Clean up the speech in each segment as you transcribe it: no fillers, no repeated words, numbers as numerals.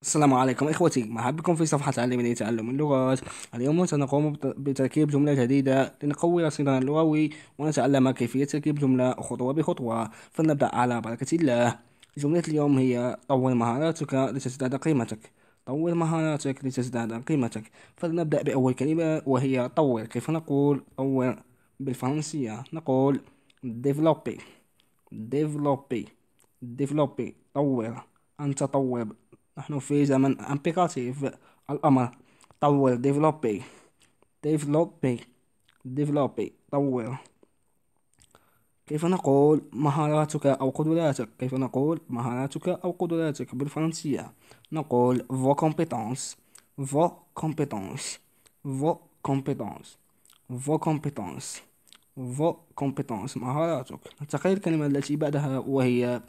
السلام عليكم إخوتي، مرحبا بكم في صفحة تعلمني تعلم اللغات. اليوم سنقوم بتركيب جملة جديدة لنقوي رصيدنا اللغوي ونتعلم كيفية تركيب جملة خطوة بخطوة. فلنبدأ على بركة الله. جملة اليوم هي: طور مهاراتك لتزداد قيمتك. طور مهاراتك لتزداد قيمتك. فلنبدأ بأول كلمة وهي طور. كيف نقول طور بالفرنسية؟ نقول développer. développer. développer طور. أنت طور. نحن في زمن امبيراتيف، الأمر. طور développer. développer. développer طور. كيف نقول مهاراتك أو قدراتك؟ كيف نقول مهاراتك أو قدراتك بالفرنسية؟ نقول vos compétences. vos compétences. vos compétences. vos compétences. vos compétences مهاراتك. ننتقل الكلمة التي بعدها وهي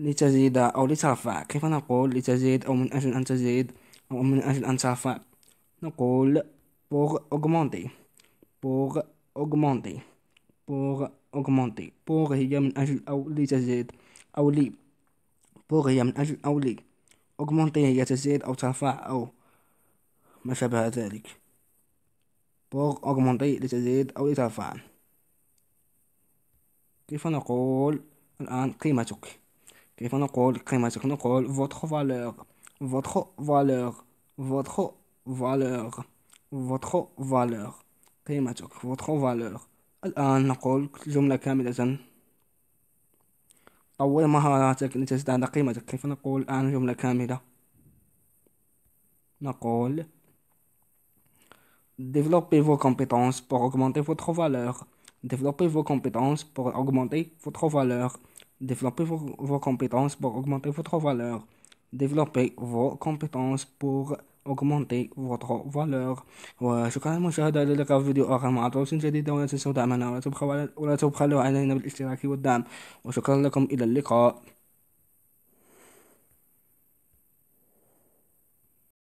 لتزيد أو لترفع. كيف نقول لتزيد أو من أجل أن تزيد أو من أجل أن ترفع؟ نقول pour augmenter. pour augmenter. pour augmenter. pour هي من أجل أو لتزيد أو لي. pour هي من أجل أو لي. augmenter هي تزيد أو ترفع أو ما شابه ذلك. pour augmenter لتزيد أو لترفع. كيف نقول الآن قيمتك؟ كيف نقول قيمتك؟ نقول votre valeur. votre valeur. votre valeur. votre valeur. قيمتك votre valeur. الآن نقول جملة كاملة: طور مهاراتك لتزداد قيمتك. كيف نقول الآن جملة كاملة؟ نقول développez vos compétences pour augmenter votre valeur. Développez vos compétences pour augmenter votre valeur. Développez vos compétences pour augmenter votre valeur. Développez vos compétences pour augmenter votre valeur. وشكرا للمشاهدة. إلى اللقاء في فيديو آخر مع دروس جديدة، ولا تنسوا دعمنا ولا تبخلوا علينا بالاشتراك والدعم. وشكرا لكم، إلى اللقاء.